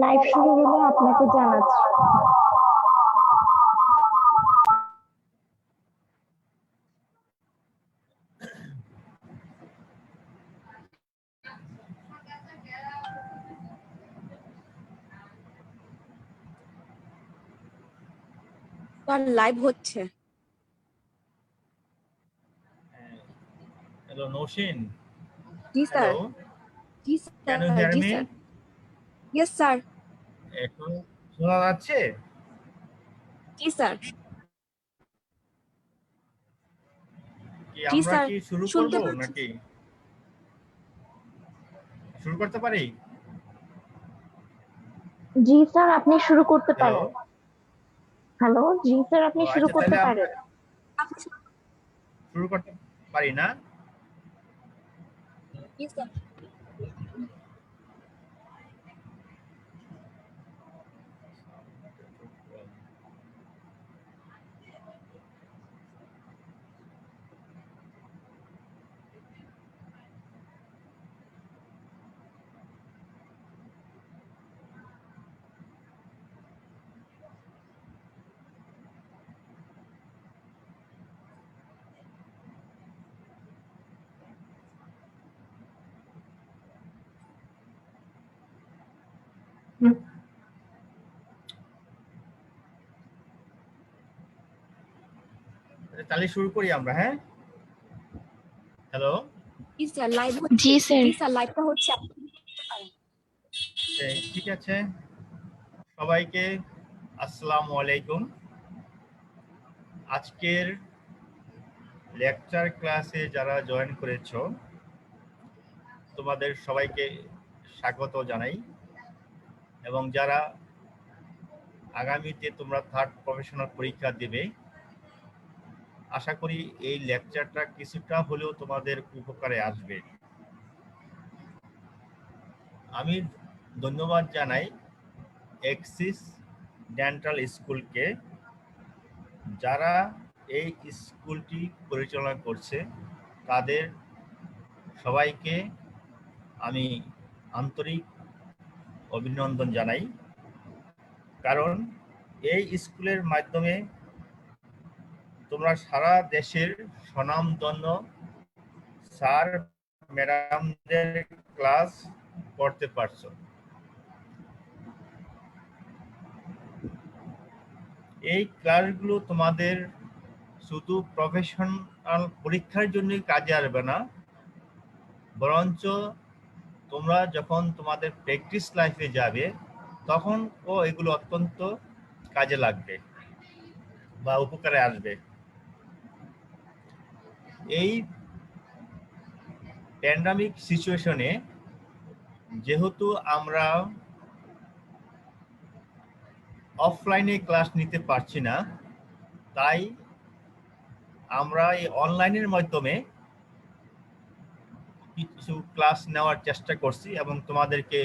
Live শুরু হলে আপনাকে জানাচ্ছি। লাইভ হচ্ছে। হ্যালো নৌশিন। জি স্যার। Hello. জি Can you স্যার। hear জি me? স্যার। Yes sir. এখন শোনা যাচ্ছে? জি স্যার। কি জি আমরা স্যার, কি শুরু করব শুনতে পাচ্ছি। নাকি শুরু করতে পারি? জি স্যার, আপনি শুরু করতে হ্যালো। পারেন। হ্যালো, জি স্যার, আপনি শুরু আচ্ছা করতে তাহলে পারেন। শুরু করতে পারি না? জি স্যার। তাহলে শুরু করি আমরা, হ্যাঁ? হ্যালো। জি স্যার, লাইভ হচ্ছে। জি স্যার। জি স্যার, লাইভটা হচ্ছে। ঠিক আছে, সবাইকে আসসালামু আলাইকুম। আজকের লেকচার ক্লাসে যারা জয়েন করেছো তোমাদের সবাইকে স্বাগত জানাই, এবং যারা আগামীতে তোমরা থার্ড প্রফেশনাল পরীক্ষা দেবে, আশা করি এই লেকচারটা কিছুটা হলেও তোমাদের উপকারে আসবে। আমি ধন্যবাদ জানাই এক্সিস ডেন্টাল স্কুলকে, যারা এই স্কুলটি পরিচালনা করছে তাদের সবাইকে আমি আন্তরিক অভিনন্দন জানাই। কারণ এই স্কুলের মাধ্যমে তোমরা সারা দেশের স্বনামধন্য স্যার ম্যাডামদের ক্লাস করতে পারছো। এই ক্লাসগুলো তোমাদের শুধু প্রফেশনাল পরীক্ষার জন্য কাজে আসবে না, বরঞ্চ তোমরা যখন তোমাদের প্র্যাকটিস লাইফে যাবে তখন এগুলো অত্যন্ত কাজে লাগবে বা উপকারে আসবে। এই প্যান্ডামিক সিচুয়েশনে যেহেতু আমরা অফলাইনে ক্লাস নিতে পারছি না, তাই আমরা এই অনলাইনের মাধ্যমে কিছু ক্লাস নেওয়ার চেষ্টা করছি এবং তোমাদেরকে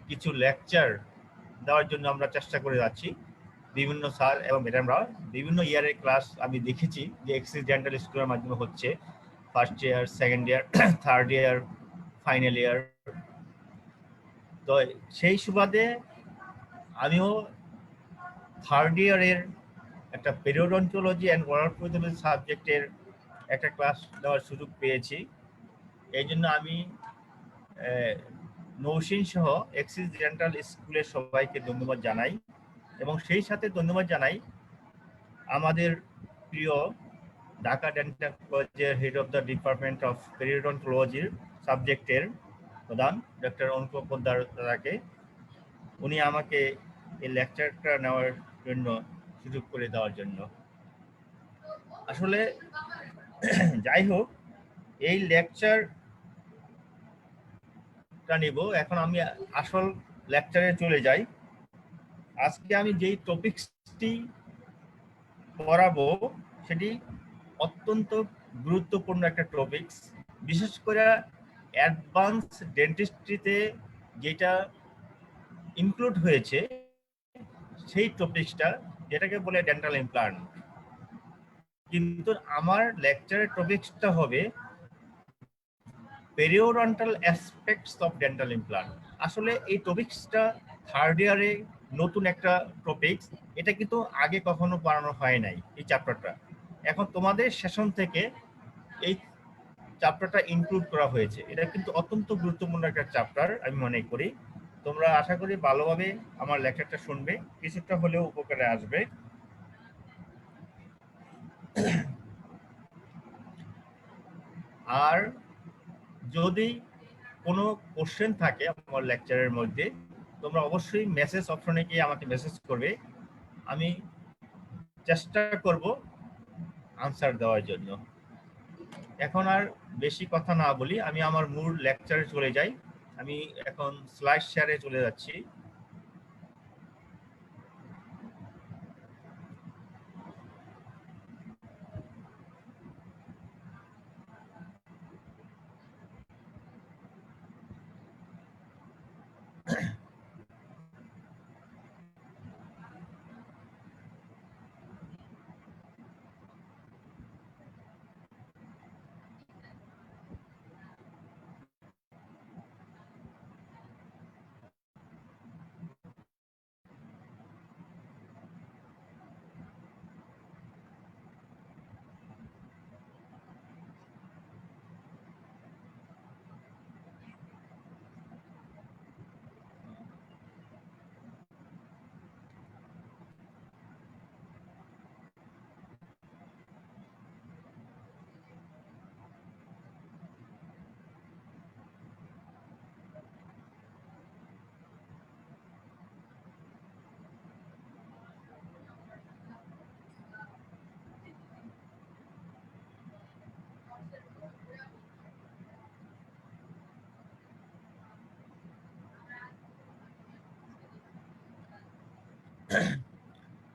কিছু লেকচার দেওয়ার জন্য আমরা চেষ্টা করে যাচ্ছি। বিভিন্ন স্যার এবং ম্যাডামরা বিভিন্ন ইয়ারের ক্লাস আমি দেখেছি যে এক্সিস ডেন্টাল স্কুলের মাধ্যমে হচ্ছে, first year, second year, third year, final year. তো সেই সুবাদে আমিও থার্ড ইয়ারের একটা পেরিওডন্টোলজি অ্যান্ড ওরাল প্যাথোলজি সাবজেক্টের একটা ক্লাস দেওয়ার সুযোগ পেয়েছি। এই জন্য আমি নৌশিন সহ এক্সিস ডেন্টাল স্কুলের সবাইকে ধন্যবাদ জানাই, এবং সেই সাথে ধন্যবাদ জানাই আমাদের প্রিয় ঢাকা ডেন্টাল কলেজের head of the department of পেরিওডন্টোলজির সাবজেক্টের প্রধান ডক্টর অনুপম পোদ্দার দাদাকে। উনি আমাকে এই লেকচারটা নেওয়ার জন্য সুযোগ করে দেওয়ার জন্য। আসলে যাই হোক, এই লেকচারটা নিব। এখন আমি আসল লেকচারে চলে যাই। আজকে আমি যেই টপিকসটি পড়াবো সেটি অত্যন্ত গুরুত্বপূর্ণ একটা টপিকস, বিশেষ করে অ্যাডভান্স ডেন্টিস্ট্রিতে যেটা ইনক্লুড হয়েছে সেই টপিকসটা, যেটাকে বলে ডেন্টাল ইমপ্লান্ট। কিন্তু আমার লেকচারের টপিকসটা হবে periodontal aspects of dental implant. আসলে এই টপিকসটা থার্ড ইয়ারে নতুন একটা টপিক, এটা কিন্তু আগে কখনো পড়ানো হয় নাই এই চ্যাপ্টারটা। এখন তোমাদের সেশন থেকে এই চ্যাপ্টারটা ইনক্লুড করা হয়েছে। এটা কিন্তু অত্যন্ত গুরুত্বপূর্ণ একটা চ্যাপ্টার আমি মনে করি। তোমরা আশা করি ভালোভাবে আমার লেকচারটা শুনবে, কিছুটা হলেও উপকারে আসবে। আর যদি কোনো কোশ্চেন থাকে আমার লেকচারের মধ্যে, তোমরা অবশ্যই মেসেজ অপশনে গিয়ে আমাকে মেসেজ করবে, আমি চেষ্টা করব আনসার দেওয়ার জন্য। এখন আর বেশি কথা না বলি, আমি আমার মূল লেকচারে চলে যাই। আমি এখন স্লাইড শেয়ারে চলে যাচ্ছি।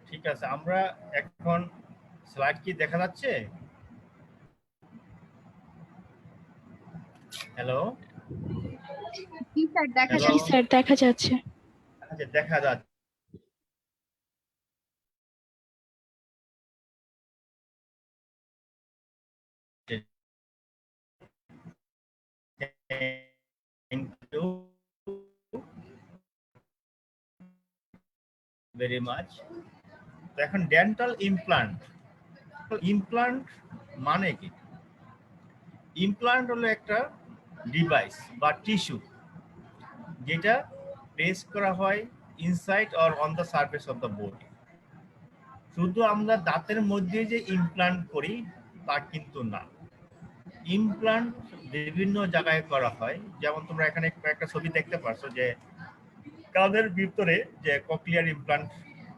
ঠিক আছে, আমরা এখন স্লাইড কি দেখা যাচ্ছে? হ্যালো জি স্যার, দেখা হ্যালো, জি যাচ্ছে। স্যার, দেখা যাচ্ছে। আচ্ছা দেখা যাচ্ছে। Thank you very much. তো এখন ডেন্টাল ইমপ্লান্ট, ইমপ্লান্ট মানে কি? ইমপ্লান্ট হলো একটা ডিভাইস বা টিস্যু যেটা প্লেস করা হয় inside or on the surface of the body. শুধু আমরা দাঁতের মধ্যে যে ইমপ্লান্ট করি তা কিন্তু না, ইমপ্লান্ট বিভিন্ন জায়গায় করা হয়। যেমন তোমরা এখানে একটা ছবি দেখতে পাচ্ছ যে কাঁধের ভিতরে যে কক্লিয়ার ইমপ্লান্ট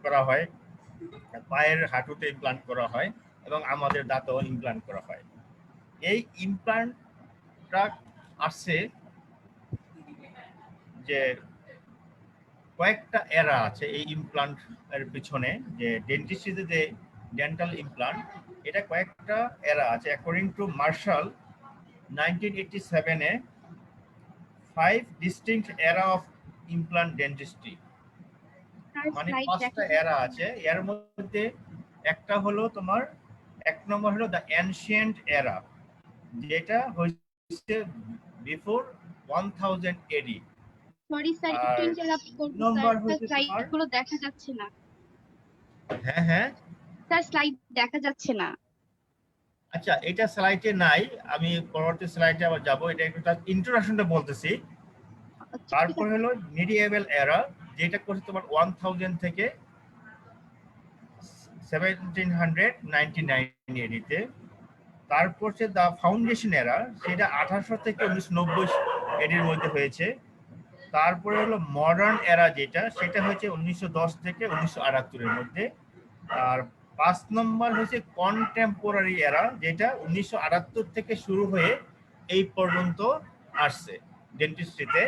করা হয়, পায়ের হাঁটুতে ইমপ্লান্ট করা হয় এবং আমাদের দাঁতেও ইমপ্লান্ট করা হয়। এই ইমপ্লান্টটা আসছে যে কয়েকটা এরা আছে এই ইমপ্লান্ট এর পিছনে, যে ডেন্টিস্ট্রিতে যে ডেন্টাল ইমপ্লান্ট, এটা কয়েকটা এরা আছে। অ্যাকর্ডিং টু মার্শাল 1987 এ 5 distinct eras of implant dentistry, মানে 5টা এরা আছে। এর মধ্যে একটা হলো তোমার, এক নম্বর হলো দ্য এনশিয়েন্ট এরা, যেটা হয়েছে বিফোর 1000 এডি। সরি স্যার, আর একটু ইন্টারাপ্ট করব নম্বর স্যার, হচ্ছে স্লাইড তোমার, গুলো দেখা যাচ্ছে না। হ্যাঁ হ্যাঁ, স্যার স্লাইড দেখা যাচ্ছে না। আচ্ছা এটা স্লাইডে নাই, আমি পরবর্তী স্লাইডে আবার যাব। এটা একটা ইন্ট্রোডাকশনটা বলতেছি। আচ্ছা, ঠিক তারপর আছে। হলো মিডিয়েভেল এরা, যেটা করছে তোমার 1000 থেকে 1799 এডিতে। তারপর হচ্ছে দ্য ফাউন্ডেশন এরা, সেটা 1800 থেকে 1990 এডির মধ্যে হয়েছে। তারপরে হলো মডার্ন এরা, যেটা সেটা হচ্ছে 1910 থেকে 1978 এর মধ্যে। আর 5 নম্বর হচ্ছে কন্টেম্পোরারি এরা, যেটা 1978 থেকে শুরু হয়ে এই পর্যন্ত আসছে ডেন্টিস্ট্রিতে।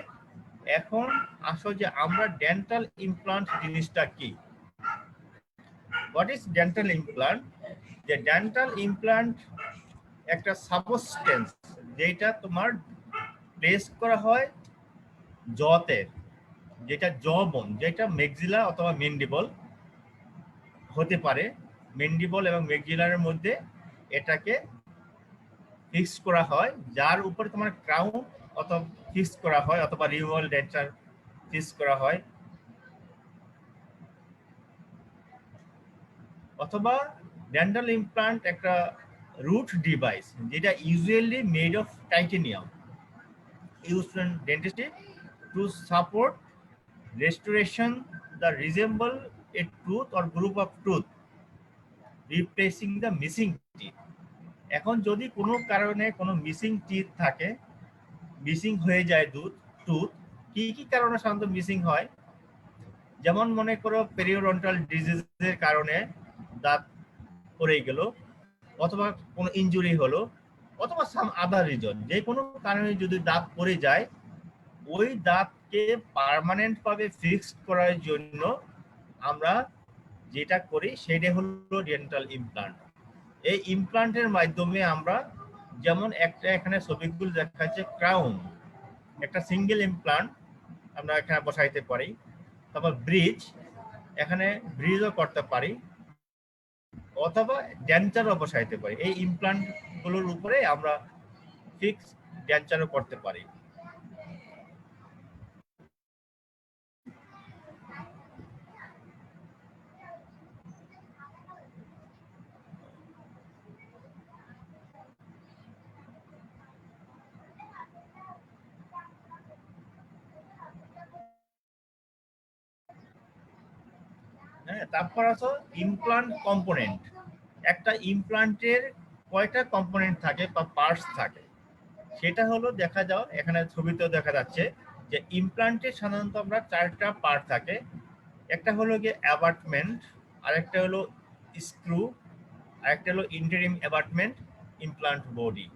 এখন আসো যে আমরা ডেন্টাল ইমপ্লান্ট জিনিসটা কি, হোয়াট ইজ ডেন্টাল ইমপ্লান্ট? যে ডেন্টাল ইমপ্লান্ট একটা সাবস্টেন্স যেটা তোমার প্লেস করা হয় জতে, যেটা জবন, যেটা মেক্সিলা অথবা মেন্ডিবল হতে পারে। মেন্ডিবল এবং মেক্সিলারের মধ্যে এটাকে ফিক্স করা হয়, যার উপরে তোমার ক্রাউন অথবা ফিক্স করা হয়, অথবা রিমুভাল ডেন্টার ফিক্স করা হয়। অথবা ডেন্টাল ইমপ্লান্ট একটা রুট ডিভাইস যেটা usually made of titanium used in dentistry to support restoration the resemble a tooth or group of tooth replacing the missing teeth. এখন যদি কোনো কারণে কোনো মিসিং টিথ থাকে, মিসিং হয়ে যায় টুথ, কি কি কারণে সাধারণত মিসিং হয়? যেমন মনে করো পেরিওডন্টাল ডিজিজের কারণে দাঁত পড়ে গেল, অথবা কোনো ইনজুরি হলো, অথবা সাম আদার রিজন, যে কোনো কারণে যদি দাঁত পড়ে যায়, ওই দাঁতকে পার্মানেন্ট ভাবে ফিক্সড করার জন্য আমরা যেটা করি সেটা হলো ডেন্টাল ইমপ্লান্ট। এই ইমপ্লান্টের মাধ্যমে আমরা, যেমন একটা এখানে ছবিগুলো দেখা যাচ্ছে ক্রাউন, একটা সিঙ্গেল ইমপ্লান্ট আমরা এখানে বসাইতে পারি। তারপর ব্রিজ, এখানে ব্রিজও করতে পারি, অথবা ডেন্চারও বসাইতে পারি। এই ইমপ্লান্ট গুলোর উপরে আমরা ফিক্স ডেন্চারও করতে পারি। হ্যাঁ, তারপর আছে ইমপ্লান্ট কম্পোনেন্ট। একটা ইমপ্লান্টের কয়টা কম্পোনেন্ট থাকে বা পার্টস থাকে, সেটা হলো দেখা যাও এখানে ছবিতেও দেখা যাচ্ছে যে ইমপ্লান্টের সাধারণত আমরা 4টা পার্ট থাকে। একটা হলো গিয়ে অ্যাবাটমেন্ট, আরেকটা হলো স্ক্রু, আরেকটা হলো ইন্টারিম অ্যাবাটমেন্ট, ইমপ্লান্ট বডি।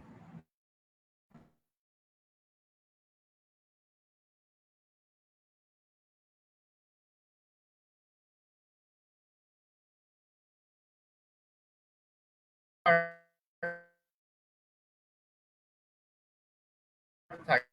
থাকে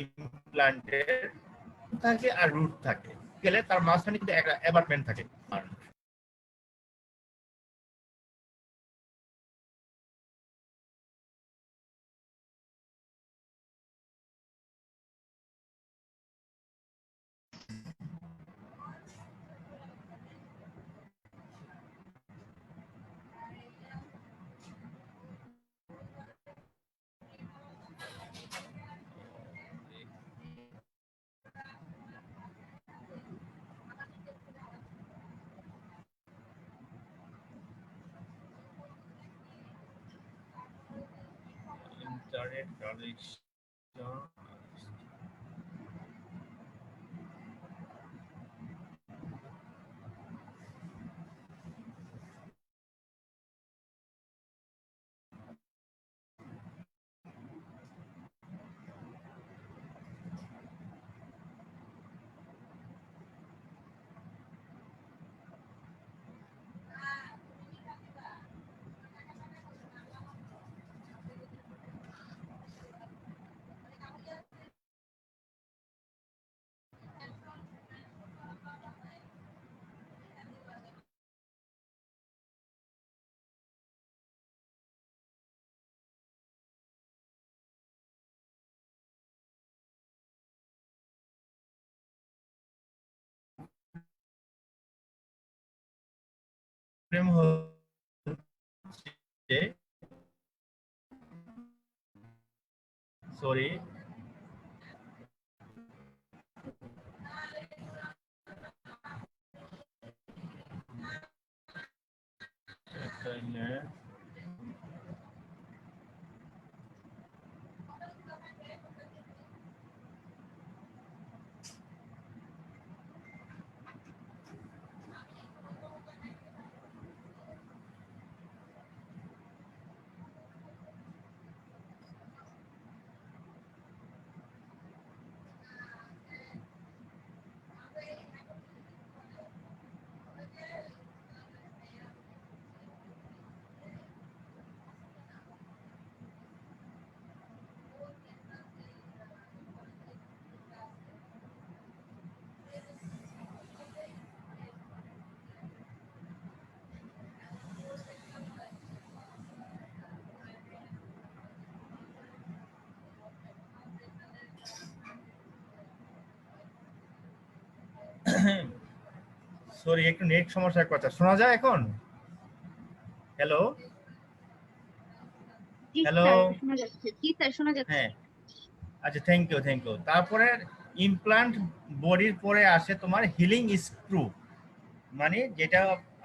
ইমপ্লান্টের থাকে আর রুট থাকে, গেলে তার মাঝখানে কিন্তু একটা অ্যাবাটমেন্ট থাকে। ইন্টারনেট কানেকশন, হচ্ছে সরি সরি, একটু নেট সমস্যার কথা। শোনা যায় এখন? হ্যালো জি হ্যালো। স্যার শোনা যাচ্ছে, জি স্যার শোনা যাচ্ছে। হ্যাঁ, আচ্ছা, থ্যাংক ইউ। তারপরে ইমপ্লান্ট বডির পরে আসে তোমার হিলিং স্ক্রু, মানে যেটা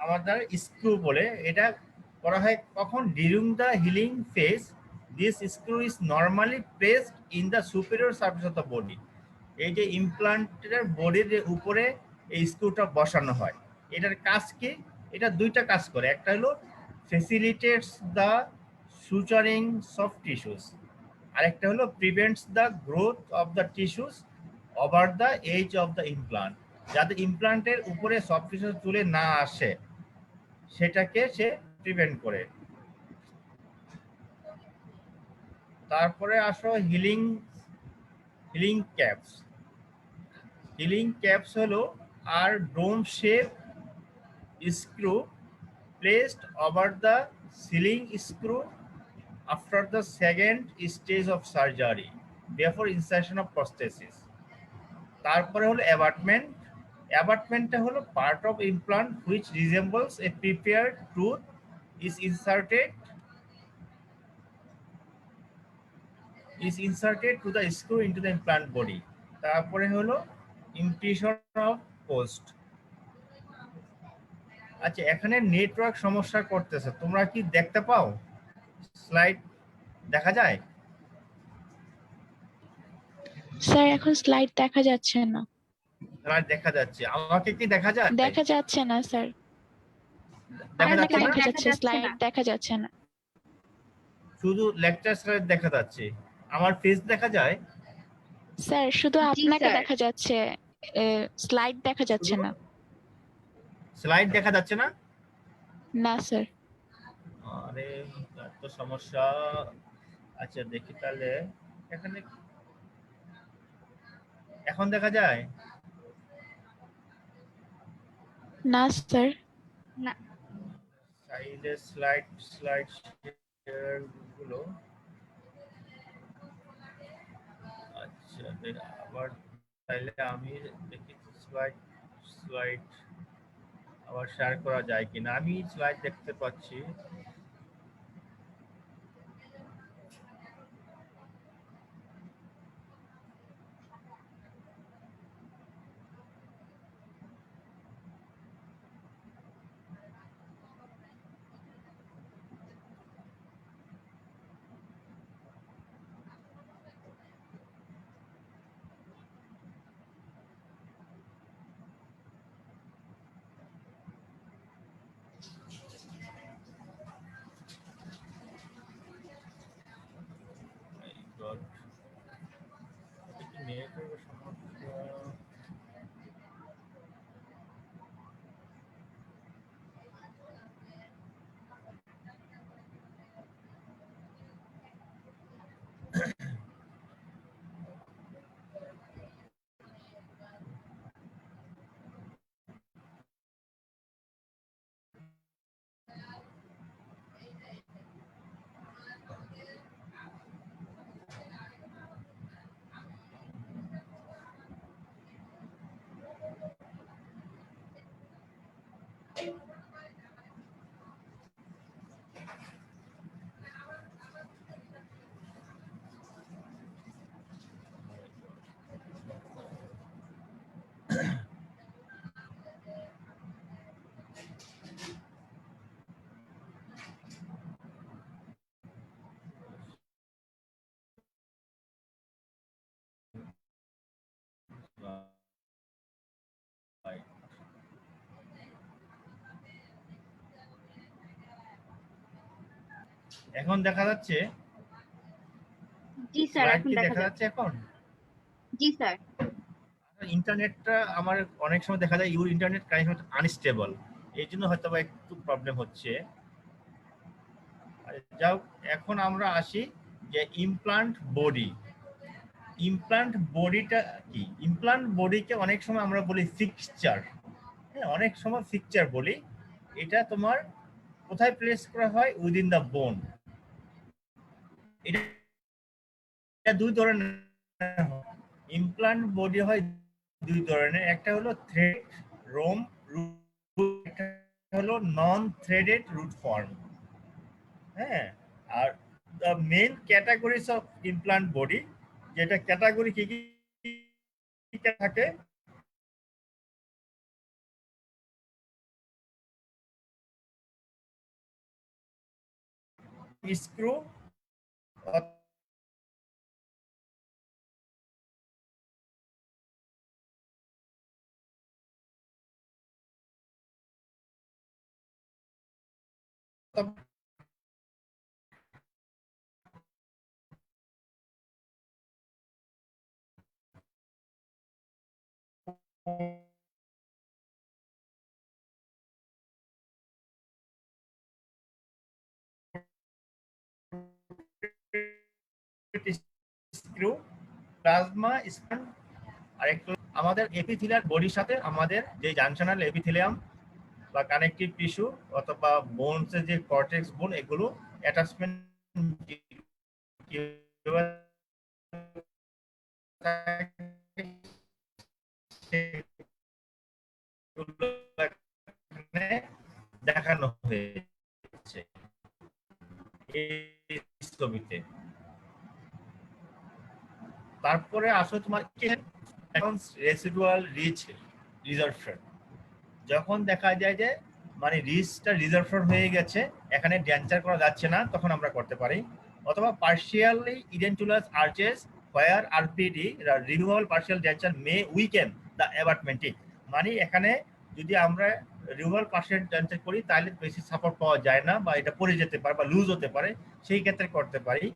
আমাদের স্ক্রু বলে। এটা করা হয় কখন? During the healing phase this screw is normally placed in the superior surface of the body. এই যে ইমপ্লান্টের বডির উপরে এই স্ক্রুটা বসানো হয়, এটার কাজ কি? এটা দুইটা কাজ করে। একটা হলো facilitates the suturing soft tissues, আরেকটা হলো prevents the growth of the tissues over the edge of the implant. যাতে ইমপ্লান্টের উপরে সফট টিস্যু চলে না আসে, সেটাকে সে প্রিভেন্ট করে। তারপরে আসো healing healing caps. Healing caps হলো are dome shape screw placed over the sealing screw after the second stage of surgery before insertion of prosthesis. তারপরে হলো অ্যাবাটমেন্ট। অ্যাবাটমেন্টটা হলো part of implant which resembles a prepared tooth is inserted to the screw into the implant body. তারপরে হলো impression of post. আচ্ছা, এখানে network সমস্যা করতেছে, তোমরা কি দেখতে পাও? স্লাইড দেখা যায়? স্যার এখন স্লাইড দেখা যাচ্ছে না। স্লাইড দেখা যাচ্ছে, আমাকে কি দেখা যায়? দেখা যাচ্ছে না স্যার, দেখা আপনাকে যাচ্ছে না? দেখা যাচ্ছে, যাচ্ছে স্লাইড না। দেখা যাচ্ছে না। শুধু লেকচার স্লাইড দেখা যাচ্ছে, আমার ফেস দেখা যায়? স্যার শুধু জি আপনাকে স্যার। দেখা যাচ্ছে, স্লাইড দেখা যাচ্ছে না। স্লাইড দেখা যাচ্ছে না? না স্যার। আরে, তার তো সমস্যা। আচ্ছা দেখি তাহলে, এখানে এখন দেখা যায়? না স্যার। না সাইডে স্লাইড স্লাইড শেয়ার গুলো। আচ্ছা, আবার তাইলে আমি দেখি স্লাইড স্লাইড আবার শেয়ার করা যায় কিনা। আমি স্লাইড দেখতে পাচ্ছি। My God, এটা কি নেটওয়ার্কের সমস্যা? Right. এখন দেখা যাচ্ছে? জি স্যার স্লাইড এখন কি দেখা দেখা যাচ্ছে। যাচ্ছে এখন? জি স্যার। ইন্টারনেটটা আমার অনেক সময় দেখা যায় ইউর ইন্টারনেট কানেকশন আনস্টেবল, এই জন্য হয়তো বা একটু প্রবলেম হচ্ছে। যাও, এখন আমরা আসি যে ইমপ্লান্ট বডি। ইমপ্লান্ট বডিটা কি? ইমপ্লান্ট বডিকে অনেক সময় আমরা বলি ফিক্সচার। হ্যাঁ, অনেক সময় ফিক্সচার বলি। এটা তোমার কোথায় প্লেস করা হয়? Within the bone. এটা দুই ধরনের ইমপ্লান্ট বডি হয় দুই ধরনের, একটা হলো থ্রেড রোম রুট, একটা হলো নন থ্রেডেড রুট ফর্ম। হ্যাঁ, আর the main categories of implant body, যেটা ক্যাটাগরি কি কি থাকে, স্ক্রু স্ক্রু, প্লাজমা স্পান, আর একটু আমাদের এপিথেলিয়াল বডির সাথে আমাদের যে জাংশনাল এপিথেলিয়াম বা কানেকটিভ টিস্যু অথবা বোনসের যে কর্টেক্স বোন, এগুলো অ্যাটাচমেন্ট দেখানো হয়েছে এই ছবিতে। তারপরে আসো তোমার রেসিডুয়াল রিচ রিজার্ভশন। যখন দেখা যায় যে মানে রিচটা রিজার্ভশন হয়ে গেছে, এখানে ডেঞ্চার করা যাচ্ছে না, তখন আমরা করতে পারি। অথবা partially edentulous arches where RPD removal partial denture may weaken the abutment teeth, মানে এখানে যদি আমরা রিমুভাল পার্শিয়াল ডেঞ্চার করি তাহলে বেশি সাপোর্ট পাওয়া যায় না, বা এটা পড়ে যেতে পারে বা লুজ হতে পারে, সেই ক্ষেত্রে করতে পারি।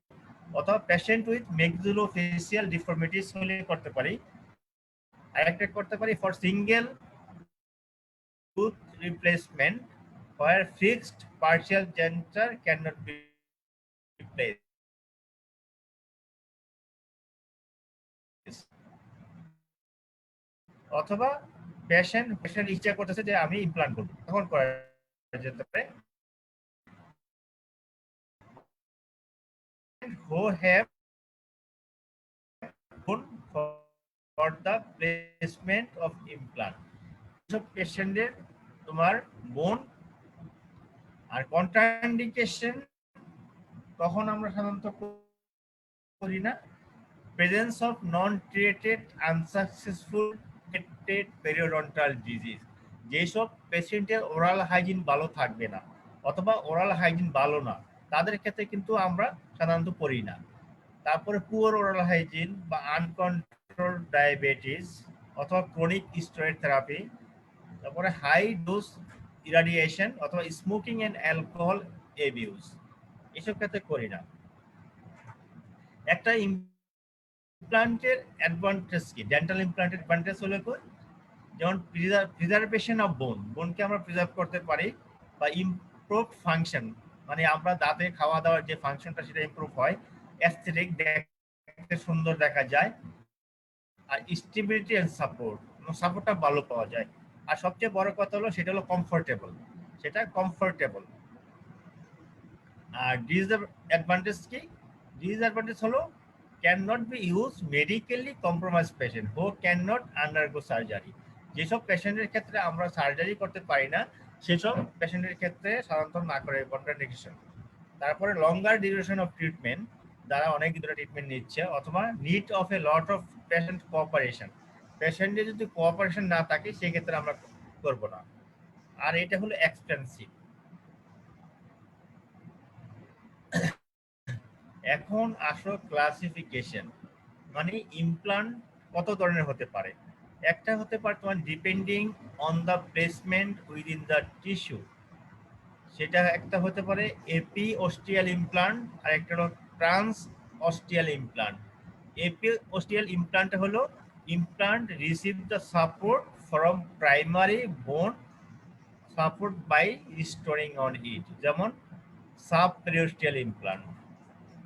অথবা পেশেন্ট উইথ ম্যাক্সিলোফেসিয়াল ডিফর্মিটিস হলে করতে পারি। আরেকটা করতে পারি for single tooth replacement where fixed partial denture cannot be replaced. অথবা পেশেন্ট ইচ্ছা করতেছে যে আমি ইমপ্লান্ট করব, তখন করা যেতে পারে। who have for the placement of implant, সব পেশেন্টের তোমার বোন আর কন্ট্রাইন্ডিকেশন তখন আমরা সাধারণত করি না। Presence of non treated unsuccessful treated periodontal disease, যেসব পেশেন্টের ওরাল হাইজিন ভালো থাকবে না অথবা ওরাল হাইজিন ভালো না, তাদের ক্ষেত্রে কিন্তু আমরা সাধারণত করি না। তারপরে পুয়ার ওরাল হাইজিন বা আনকন্ট্রোলড ডায়াবেটিস অথবা ক্রনিক স্টেরয়েড থেরাপি, তারপরে হাই ডোজ ইরাডিয়েশন অথবা স্মোকিং এন্ড অ্যালকোহল অ্যাবিউজ, এসব ক্ষেত্রে করি না। একটা ইমপ্লান্টের অ্যাডভান্টেজ কি, ডেন্টাল ইমপ্লান্টের অ্যাডভান্টেজ হলো যেমন প্রিজার্ভেশন অফ বোন, বোনকে আমরা প্রিজার্ভ করতে পারি, বা ইমপ্রুভ ফাংশন, মানে আমরা দাঁতে খাওয়া দাওয়ার যে ফাংশনটা সেটা ইমপ্রুভ হয়, অ্যাস্থেটিক দেখতে সুন্দর দেখা যায়, আর স্টেবিলিটি এন্ড সাপোর্টটা ভালো পাওয়া যায়। আর সবচেয়ে বড় কথা হলো সেটা হলো কমফোর্টেবল, সেটা কমফোর্টেবল। আর ডিসঅ্যাডভান্টেজ কি, ডিসঅ্যাডভান্টেজ হলো cannot be used medically compromised patient who cannot undergo surgery, যেসব পেশেন্টের ক্ষেত্রে আমরা সার্জারি করতে পারি না সেসব পেশেন্টের ক্ষেত্রে সাধারণত না করে কন্ট্রাইন্ডিকেশন। তারপরে লঙ্গার ডিউরেশন অফ ট্রিটমেন্ট, যারা অনেক ধরে ট্রিটমেন্ট নিচ্ছে, অথবা need of A lot of patient cooperation, পেশেন্টের যদি কোঅপারেশন না থাকে সেই ক্ষেত্রে আমরা করব না। আর এটা হলো এক্সপেন্সিভ। এখন আসো ক্লাসিফিকেশন, মানে ইমপ্লান্ট কত ধরনের হতে পারে। একটা হতে পারে তোমার depending on the placement within the tissue, সেটা একটা হতে পারে এপি অস্টিয়াল ইমপ্লান্ট, আর একটা হলো trans osteal implant. Epi osteal implant হলো implant receive the support from primary bone support by restoring on it, যেমন সাব পেরিওস্টিয়াল ইমপ্লান্ট।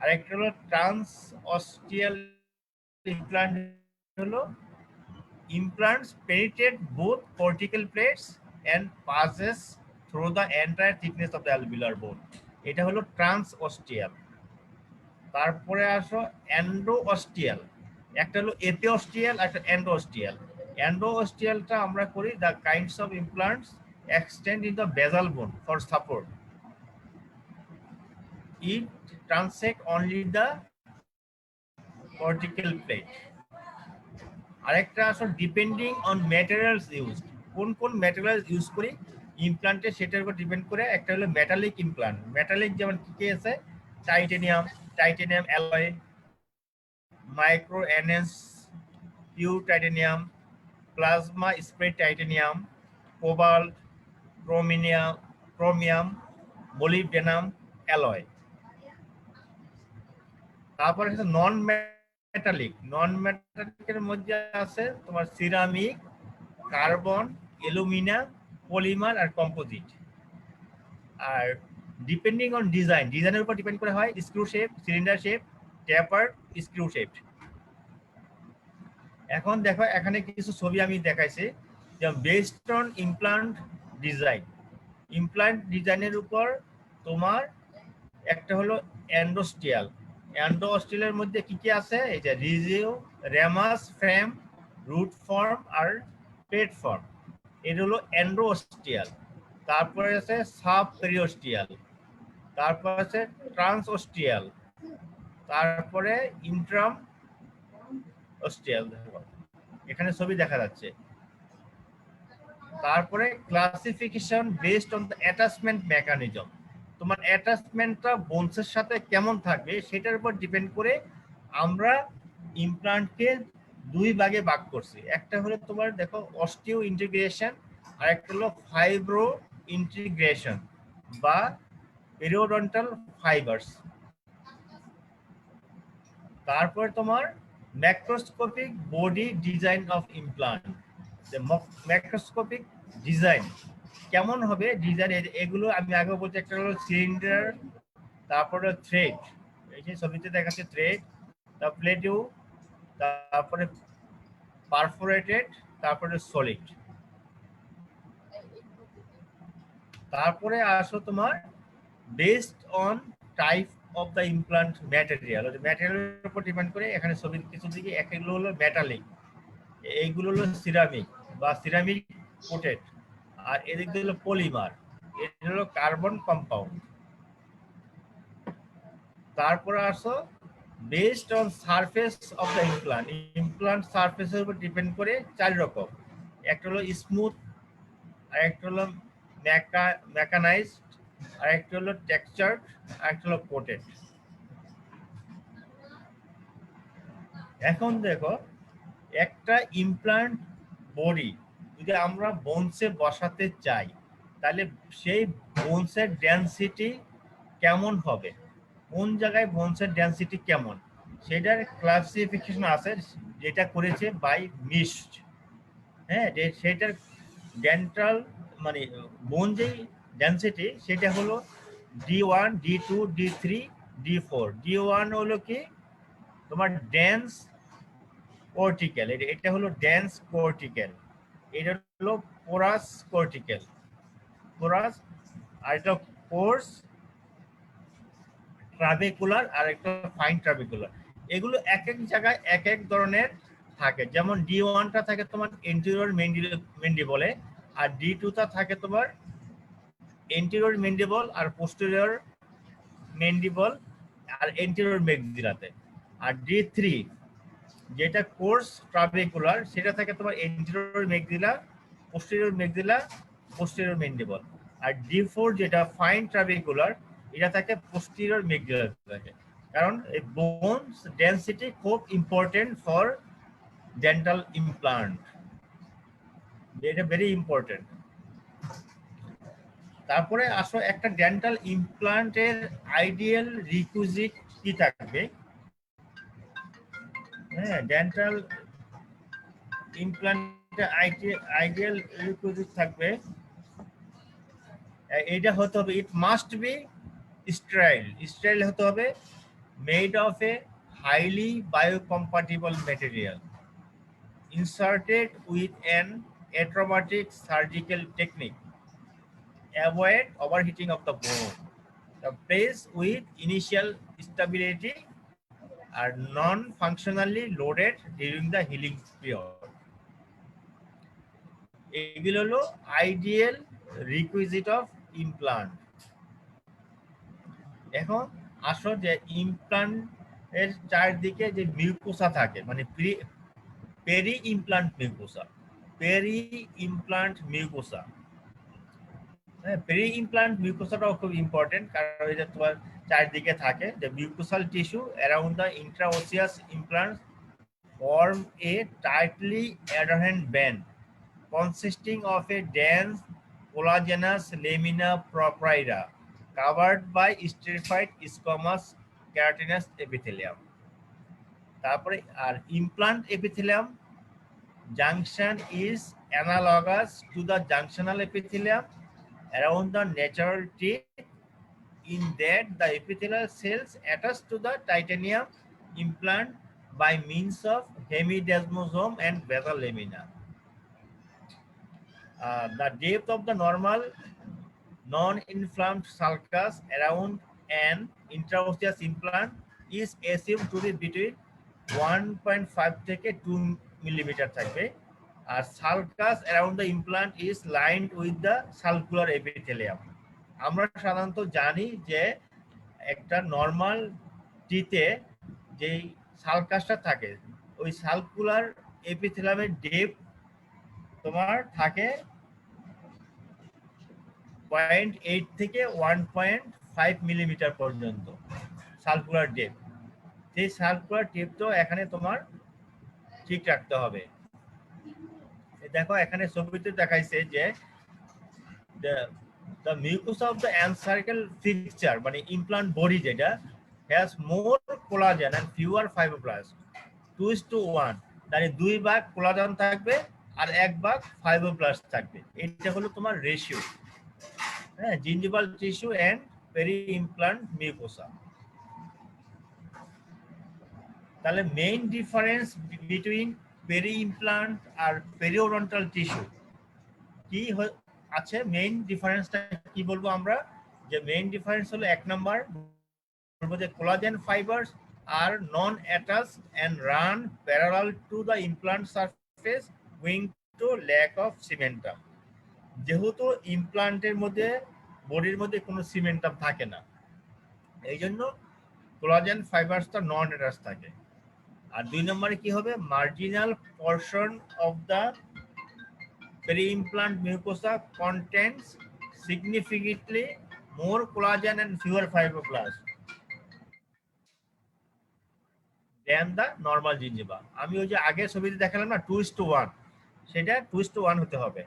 আরেকটা হলো ট্রান্স অস্টিয়াল ইমপ্লান্ট, হলো implants penetrate both cortical plates and passes through the entire thickness of the alveolar bone, এটা হলো trans অস্টিয়াল। তারপরে আসো endo অস্টিয়াল, একটা হলো এপিঅস্টিয়াল একটা এন্ডো অস্টিয়াল। এন্ডোস্টিয়ালটা আমরা করি the kinds of implants extend in the basal bone for support. It transect only the cortical plate. আরেকটা আসলে ডিপেন্ডিং অন ম্যাটেরিয়ালস ইউজ, কোন কোন ম্যাটেরিয়ালস ইউজ করি ইমপ্লান্টে সেটার উপর ডিপেন্ড করে। একটা হলো মেটালিক ইমপ্লান্ট, মেটালিক যেমন কি কি আছে, titanium alloy, micro NS pure titanium, plasma spray titanium, cobalt, chromium, molybdenum alloy. তারপরে হচ্ছে নন মেটালিকের মধ্যে আছে তোমার সিরামিক, কার্বন, অ্যালুমিনিয়াম, পলিমার আর কম্পোজিট। আর ডিপেন্ডিং অন ডিজাইনের উপর ডিপেন্ড করে হয় screw shape, cylinder shape, tapered, screw shape. এখন দেখো এখানে কিছু ছবি আমি দেখাইছি, যেমন based on implant design. Implant ডিজাইনের উপর তোমার একটা হলো এন্ডোস্টিয়ালের মধ্যে কি কি আছে, এই যে রিজিও, রেমাস, ফ্রেম, রুট ফর্ম আর প্লেট ফর্ম, এটা হলো এন্ডোস্টিয়াল। তারপরে আছে সাব পেরিওস্টিয়াল, তারপর আছে ট্রান্সওস্টিয়াল, তারপরে ইন্ট্রাম অস্টিয়াল, এখানে ছবি দেখা যাচ্ছে। তারপরে classification based on the attachment mechanism, তোমার অ্যাটাচমেন্টটা বোনসের সাথে কেমন থাকবে সেটার উপর ডিপেন্ড করে আমরা ইমপ্লান্টকে দুই ভাগে ভাগ করছি। একটা হলো তোমার দেখো অস্টিও ইন্টিগ্রেশন, আর একটা হলো ফাইব্রো ইন্টিগ্রেশন বা পেরিওডন্টাল ফাইবার্স। তারপর তোমার macroscopic body design of implant, macroscopic design কেমন হবে ডিজাইন, এগুলো আমি আগে বলছি। একটা হলো সিলিন্ডার, তারপরে থ্রেড, এই যে ছবিতে দেখাচ্ছে থ্রেড, তারপর প্লেটিউ, তারপরে পারফোরেটেড, তারপরে সলিড। তারপরে আসো তোমার based on type of the implant material, ম্যাটেরিয়ালের উপর ডিপেন্ড করে এখানে ছবির কিছু দিকে একগুলো হলো মেটালিক, এইগুলো হলো সিরামিক বা সিরামিক কোটেড, আর এদিক দিয়ে হলো পলিমার, এটা হলো কার্বন কম্পাউন্ড। তারপরে আসো based on surface of the implant সারফেসের উপর ডিপেন্ড করে চার রকম। একটা হলো স্মুথ, আর একটা হলো মেকানাইজড, আর একটা হলো টেক্সচার্ড, আর একটা হলো কোটেড। এখন দেখো একটা ইমপ্লান্ট বডি যদি আমরা বোনসে বসাতে চাই, তাহলে সেই বোনসের ডেনসিটি কেমন হবে, কোন জায়গায় বোনসের ডেনসিটি কেমন, সেটার ক্লাসিফিকেশন আছে, যেটা করেছে বাই মিস্ট। হ্যাঁ, সেটার ডেন্টাল মানে বোন যেই ডেনসিটি সেটা হলো D1, D2, D3, D4। D1 হলো কি তোমার ডেন্স কর্টিক্যাল, এটা হলো ডেন্স কর্টিক্যাল, এটা হলো পোরাস কর্টিক্যাল, পোরাস, আর এটা কোর্স ট্রাবেকুলার, আর একটা ফাইন ট্রাবেকুলার। এগুলো এক এক জায়গায় এক এক ধরনের থাকে। যেমন D1টা থাকে তোমার এন্টেরিয়র ম্যান্ডিবলে, আর D2টা থাকে তোমার এন্টেরিয়র ম্যান্ডিবল আর পোস্টেরিয়র ম্যান্ডিবল আর এন্টেরিয়র ম্যাক্সিলাতে। আর D3 যেটা কোর্স ট্রাবেকুলার, সেটা থাকে তোমার anterior maxilla, posterior maxilla, posterior mandible. আর D4 যেটা ফাইন ট্রাবেকুলার, এটা থাকে পোস্টেরিয়র ম্যাক্সিলা থাকে। কারণ এই বোনস ডেনসিটি খুব ইম্পর্টেন্ট ফর ডেন্টাল ইমপ্লান্ট, এটা ভেরি ইম্পর্টেন্ট। তারপরে আসো একটা ডেন্টাল ইমপ্লান্টের আইডিয়াল রিকুইজিট কি থাকবে। হ্যাঁ, ডেন্টাল ইমপ্লান্টে আইডিয়াল রিকুইজিট থাকবে, এটা হতে হবে ইট মাস্ট বি স্টাইল হতে হবে, made of a highly biocompatible material, inserted with an atraumatic surgical technique, avoid overheating of the bone, the place with initial stability, are non-functionally loaded during the healing period. এগুলো হলো ideal requisite of implant. এখন আসো যে implant এর চারদিকে যে mucosa থাকে, মানে peri implant mucosa, peri implant mucosa. হ্যাঁ, পেরি ইমপ্লান্ট মিউকোসাটাও খুব ইম্পর্টেন্ট, কারণ এটা তোমার চারদিকে থাকে। the mucosal tissue around the intraosseous implants form a tightly adherent band consisting of a dense collagenous lamina propria covered by stratified squamous keratinous epithelium। তারপরে আর implant epithelium junction is analogous to the junctional epithelium around the natural teeth, in that the epithelial cells attach to the titanium implant by means of hemidesmosome and basal lamina. The depth of the normal non-inflamed sulcus around an intraosseous implant is assumed to be between 1.5 থেকে 2 millimeter থাকবে, আর sulcus around the implant is lined with the sulcular epithelium। আমরা সাধারণত জানি যে একটা normal টিতে যেই সালকাসটা থাকে, ওই সালকুলার এপিথেলিয়ামের ডেপথ তোমার থাকে 0.8 থেকে 1.5 মিলিমিটার পর্যন্ত সালকুলার ডেপথ। সেই সালকুলার ডেপথও এখানে তোমার ঠিক রাখতে হবে। দেখো এখানে ছবিতে দেখাইছে যে the mucosa of the encircle fixture মানে implant body যেটা has more collagen and fewer fibroblasts 2:1, মানে 2 ভাগ কোলাজেন থাকবে আর 1 ভাগ ফাইব্রোব্লাস্ট থাকবে। এটা হলো তোমার রেশিও। হ্যাঁ, gingival tissue and peri implant mucosa. তাহলে main difference between peri implant আর পেরিওডন্টাল টিস্যু কি আছে? মেইন ডিফারেন্সটা কি বলবো আমরা? যে মেইন ডিফারেন্স হলো 1 নাম্বার বলবো যে কোলাজেন ফাইবারস আর non attached and run parallel to the implant surface owing to lack of cementum. যেহেতু ইমপ্লান্টের মধ্যে বডির মধ্যে কোনো সিমেন্টাম থাকে না, এই জন্য কোলাজেন ফাইবারসটা নন অ্যাটাচ থাকে। আর 2 নম্বরে কি হবে? Marginal portion of the peri-implant mucosa contains significantly more collagen and fewer fibroblasts than the normal gingiva। আমি ওই যে আগে ছবিতে দেখালাম না 2:1, সেটা 2:1 হতে হবে।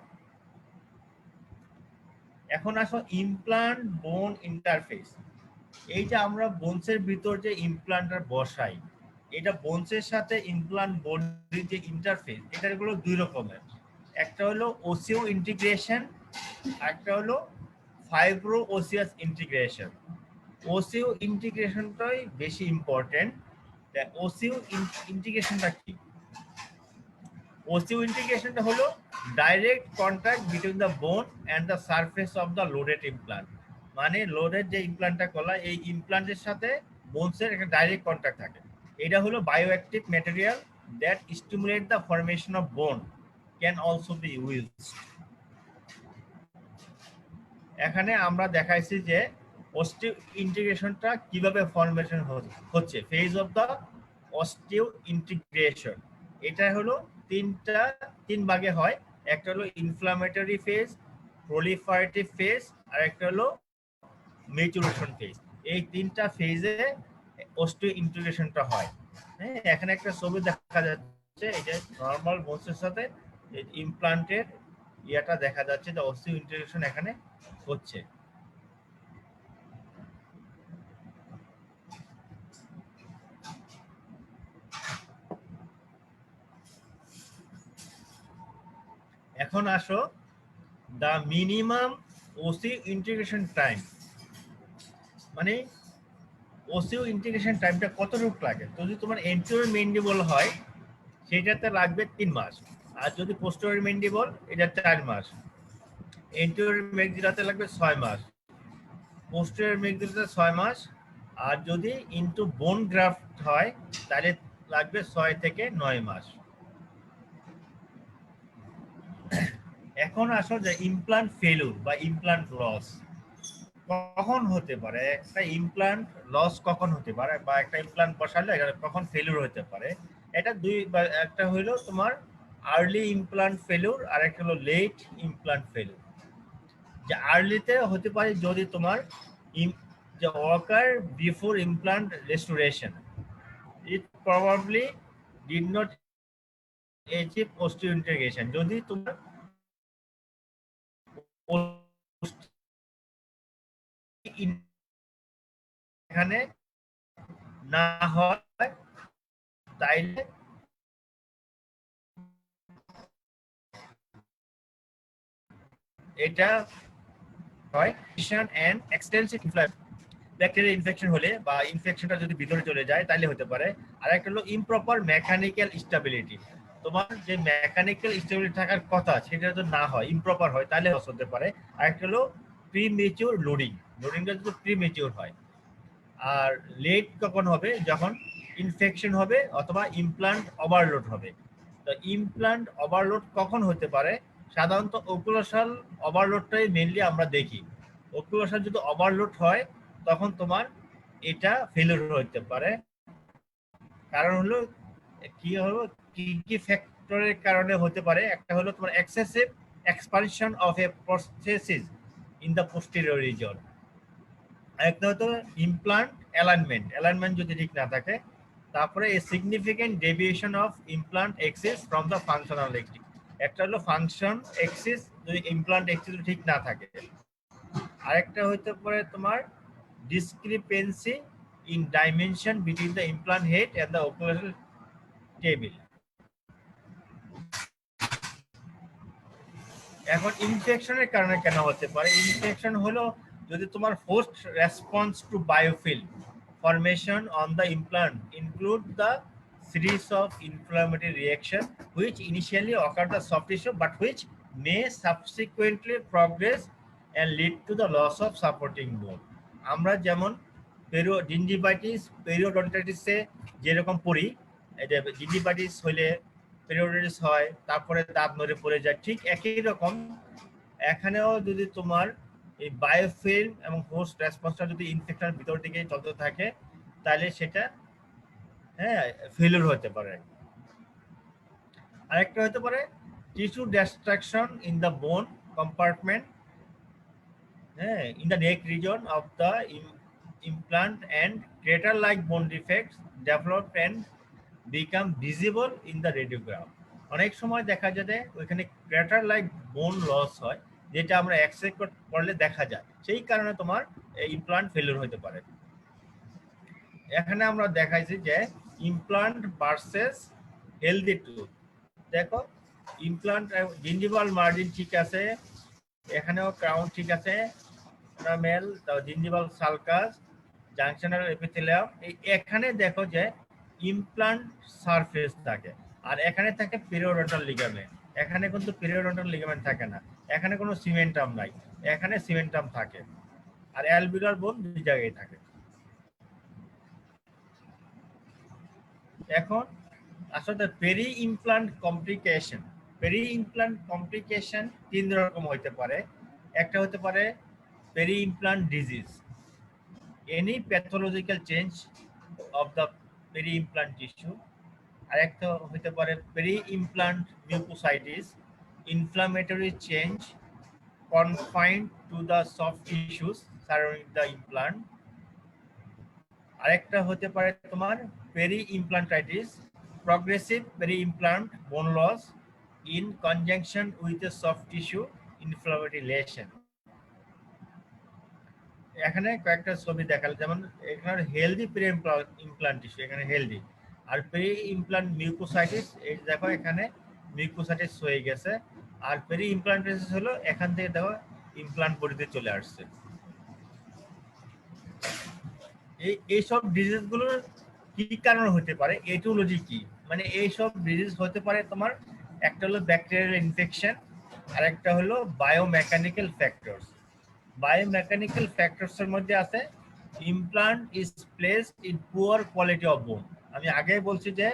এখন আসো ইমপ্লান্ট বোন ইন্টারফেস। এই যে আমরা বোনসের ভিতর যে ইমপ্লান্টটা বসাই, এটা বোনসের সাথে ইমপ্লান্ট বডির যে ইন্টারফেস, এটার গুলো 2 রকমের। একটা হলো ওসিও ইন্টিগ্রেশন, একটা হলো ফাইব্রো ওসিয়াস ইন্টিগ্রেশন। ওসিও ইন্টিগ্রেশনটাই বেশি ইম্পর্টেন্ট। ওসিও ইন্টিগ্রেশনটা কি? ওসিও ইন্টিগ্রেশনটা হলো direct contact between the bone and the surface of the loaded implant. মানে লোডেড যে ইমপ্লান্টটা করা, এই ইমপ্লান্টের সাথে বোনসের একটা ডাইরেক্ট কন্টাক্ট থাকে। এটা হলো bioactive material that stimulate the formation of বোন can also be used। এখানে আমরা দেখাইছি যে অস্টিও ইন্টিগ্রেশনটা কিভাবে ফরমেশন হচ্ছে, phase of the osteo integration. এটা হলো 3 ভাগে হয়। একটা হলো ইনফ্লামেটরি ফেজ, প্রলিফারেটিভ ফেজ, আর একটা হলো ম্যাচুরেশন ফেজ। এই 3টা ফেজে অস্টিও ইন্টিগ্রেশনটা হয়। হ্যাঁ, এখানে একটা ছবি দেখা যাচ্ছে, এই যে নরমাল বোনসের সাথে ইমপ্লান্টের ইয়াটা দেখা যাচ্ছে, যে অস্টিও ইন্টিগ্রেশন এখানে হচ্ছে। এখন আসো দা মিনিমাম ওসিও ইন্টিগ্রেশন টাইম, মানে ওসিও ইন্টিগ্রেশন টাইমটা কতটুকু লাগে। তো যদি তোমার এন্টিরিয়র ম্যান্ডিবল হয় সেটাতে লাগবে 3 মাস, আর যদি পোস্টেরিয়র ম্যান্ডিবল এটা 4 মাস। এন্টিরিয়র ম্যাক্সিলাতে লাগবে 6 মাস, পোস্টেরিয়র ম্যাক্সিলাতে 6 মাস, আর যদি ইনটু বোন গ্রাফট হয় তাহলে লাগবে 6 থেকে 9 মাস। এখন আসো যে ইমপ্লান্ট ফেলুর বা ইমপ্লান্ট লস কখন হতে পারে, একটা ইমপ্লান্ট লস কখন হতে পারে, বা একটা ইমপ্লান্ট বসালে এটা কখন ফেলুর হতে পারে। এটা দুই, একটা হইলো তোমার আর্লি ইমপ্লান্ট ফেলুর আর একটা হলো লেট ইমপ্লান্ট ফেলুর। যে আর্লিতে হতে পারে যদি তোমার যে worker before implant restoration it probably did not achieve osseointegration, যদি তোমার এখানে না হয় তাইলে এটা হয় and extensive influence, bacterial infection হলে বা ইনফেকশনটা যদি ভিতরে চলে যায় তাহলে হতে পারে। আর একটা হলো ইমপ্রপার মেকানিক্যাল স্টেবিলিটি, তোমার যে মেকানিক্যাল স্টেবিলিটি থাকার কথা সেটা যদি না হয়, ইমপ্রপার হয়, তাহলে লস হতে পারে। আর একটা হলো প্রিমেচিউর লোডিং, লোডিংটা যদি প্রিমেচিউর হয়। আর লেট কখন হবে, যখন ইনফেকশন হবে অথবা ইমপ্লান্ট ওভারলোড হবে। তো ইমপ্লান্ট ওভারলোড কখন হতে পারে, সাধারণত ওকুলোসাল ওভারলোডটাই মেইনলি আমরা দেখি। ওকুলোসাল যদি ওভারলোড হয় তখন তোমার এটা ফেলিওর হতে পারে। কারণ হলো কি হলো, কি কি ফ্যাক্টরের কারণে হতে পারে। একটা হলো তোমার excessive expansion of a processes in the posterior region. একটা হতো ইমপ্লান্ট অ্যালাইনমেন্ট যদি ঠিক না থাকে। তারপরে a significant deviation of implant axis from the functional axis. একটা হলো ফাংশন এক্সিস যদি ইমপ্লান্ট এক্সিস ঠিক না থাকে। আরেকটা হতে পারে তোমার discrepancy in dimension between the implant head and the occlusal table. এখন ইনফেকশনের কারণে কেন হতে পারে, ইনফেকশন হলো যদি তোমার host response to biofilm formation on the implant include the series of inflammatory reaction which initially occur the soft tissue but which may subsequently progress and lead to the loss of supporting bone. আমরা যেমন gingivitis পেরিওডন্টাইটিসে যেরকম পড়ি, এটা gingivitis হইলে periodontitis হয়, তারপরে দাঁত নড়ে পড়ে যায়, ঠিক একই রকম এখানেও যদি তোমার এই বায়োফিল্ম এবং হোস্ট রেসপন্সটা যদি ইনফেকশনের ভিতর দিকে চলতে থাকে তাহলে সেটা ফেলিওর হতে পারে। আরেকটা হতে পারে tissue destruction in the bone compartment in the neck region of the implant and crater like bone defects develop and become visible in the radiogram. অনেক সময় দেখা যায় ওইখানে ক্রেটার লাইক বোন লস হয়, যেটা আমরা এক্স-রে করলে দেখা যায়, সেই কারণে তোমার ইমপ্লান্ট ফেলিওর হতে পারে। এখানে আমরা দেখাইছি যে ইমপ্লান্ট ভার্সেস হেলদি টুথ। দেখো ইমপ্লান্ট জিঞ্জিভাল মার্জিন ঠিক আছে, এখানেও ক্রাউন ঠিক আছে, enamel, gingival sulcus, junctional epithelium, এখানে দেখো যে ইমপ্লান্ট সারফেস থাকে আর এখানে থাকে পেরিওডন্টাল লিগামেন্ট। এখানে কিন্তু পেরিওডন্টাল লিগামেন্ট থাকে না, এখানে কোনো সিমেন্টাম নাই, এখানে সিমেন্টাম থাকে। আর অ্যালভিউলার বোন দুই জায়গায় থাকে। এখন আসলে পেরি ইমপ্লান্ট কমপ্লিকেশন তিন রকম হইতে পারে। একটা হতে পারে peri implant disease, any pathological change of the peri implant tissue. আরেকটা হতে পারে peri implant mucositis, inflammatory change confined to the soft tissues surrounding the implant. আরেকটা হতে পারে তোমার peri ইমপ্লান্টাইটিস, progressive peri-implant bone loss in conjunction with a soft tissue inflammatory lesion. এখানে কয়েকটা ছবি দেখাল, যেমন এখানে হেলদি পেরি ইমপ্লান্ট টিস্যু, এখানে হেলদি। আর পেরি ইমপ্লান্ট মিউকোসাইটিস, এই দেখো এখানে মিউকোসাইটিস হয়ে গেছে। আর পেরি ইমপ্লান্টাইটিস হলো এখান থেকে দেখো ইমপ্লান্ট বডিতে চলে আসছে। এইসব ডিজিজ গুলোর কি কারণ হতে পারে, এটিওলজি কি, মানে এইসব ডিজিজ হতে পারে তোমার একটা হলো ব্যাকটেরিয়াল ইনফেকশন, আর একটা হলো বায়োমেকানিক্যাল ফ্যাক্টরস। বায়োমেকানিক্যাল ফ্যাক্টরস এর মধ্যে আছে implant is placed in poor quality of বোন। আমি আগেই বলছি যে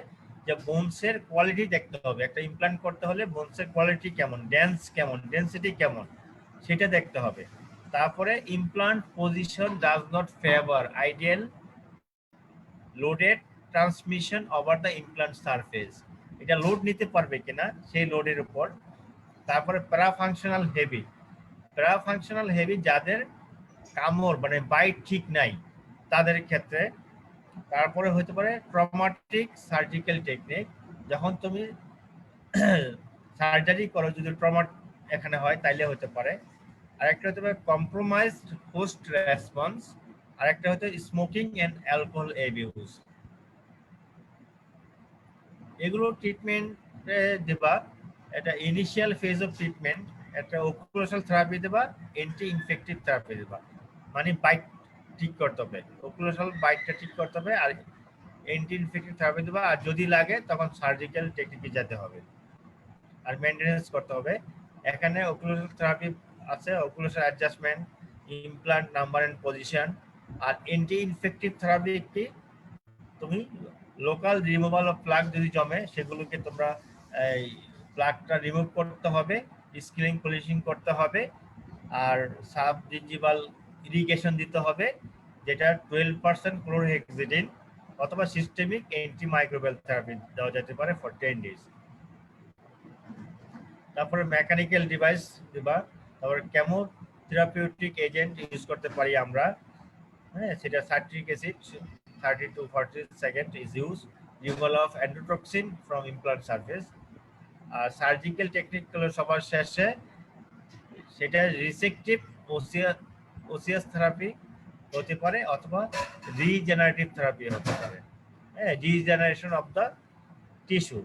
যে বোনসের কোয়ালিটি দেখতে হবে। একটা ইমপ্ল্যান্ট করতে হলে বোনসের কোয়ালিটি কেমন, ডেন্সিটি কেমন, সেটা দেখতে হবে। তারপরে implant position does not favour ideal loaded transmission over the implant surface, এটা লোড নিতে পারবে কিনা সেই লোডের উপর। তারপরে প্যারাফাংশনাল হেভি যাদের কামড় মানে বাইট ঠিক নাই তাদের ক্ষেত্রে। তারপরে হতে পারে ট্রমাটিক সার্জিক্যাল টেকনিক, যখন তুমি সার্জারি করো যদি ট্রমা এখানে হয় তাইলে হতে পারে। আরেকটা হতে পারে কম্প্রোমাইজড পোস্ট রেসপন্স, আরেকটা হতে স্মোকিং এন্ড অ্যালকোহল অ্যাবিউজ। এগুলো ট্রিটমেন্ট দেবা, এটা ইনিশিয়াল ফেজ অফ ট্রিটমেন্ট, একটা অকুলোশাল থেরাপি দেবা, অ্যান্টি ইনফেক্টিভ থেরাপি দেবা, মানে বাইট ঠিক করতে হবে, অকুলোশাল বাইটটা ঠিক করতে হবে, আর অ্যান্টি ইনফেক্টিভ থেরাপি দেবা, আর যদি লাগে তখন সার্জিক্যাল টেকনিকে যেতে হবে আর মেইনটেনেন্স করতে হবে। এখানে অকুলোশাল থেরাপি আছে, occlusal adjustment, implant number and position. আর অ্যান্টি ইনফেক্টিভ থেরাপি কি, তুমি লোকাল রিমুভাল অফ প্লাগ যদি জমে সেগুলোকে তোমরা এই প্লাগটা রিমুভ করতে হবে, স্কিলিং পলিশিং করতে হবে, আর সাব জিঞ্জিভাল ইরিগেশন দিতে হবে, যেটা 12% ক্লোরহেক্সিডিন অথবা সিস্টেমিক অ্যান্টিমাইক্রোবিয়াল থেরাপি দেওয়া যেতে পারে ফর 10 ডেজ। তারপরে মেকানিক্যাল ডিভাইস দিবা, তারপরে কেমোথেরাপিউটিক এজেন্ট ইউজ করতে পারি আমরা, হ্যাঁ, সেটা citric acid 30 to 40 second is use, removal of endotoxin from implant surface. আর সার্জিক্যাল টেকনিক হলো সবার শেষে, সেটা রিসেকটিভ ওসিয়াস থেরাপি হতে পারে অথবা রিজেনারেটিভ থেরাপি হতে পারে, হ্যাঁ, রিজেনারেশন অফ দ্য টিস্যু।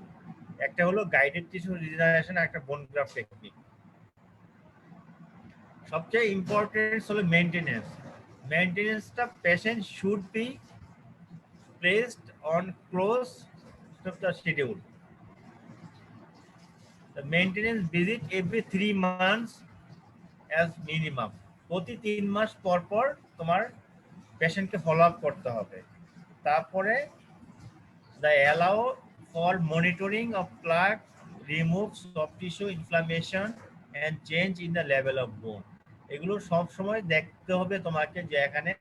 একটা হলো গাইডেড টিস্যু রিজেনারেশন, একটা বোন গ্রাফট টেকনিক। সবচেয়ে ইম্পর্টেন্ট হলো মেইনটেনেন্সটা patient should be placed on close to the schedule. The maintenance visit every 3 months as minimum, প্রতি 3 মাস পর পর তোমার পেশেন্টকে ফলো আপ করতে হবে। তারপরে the allow for monitoring of plaque, remove soft tissue inflammation and change in the level of bone, এগুলো সব সময় দেখতে হবে তোমাকে যে এখানে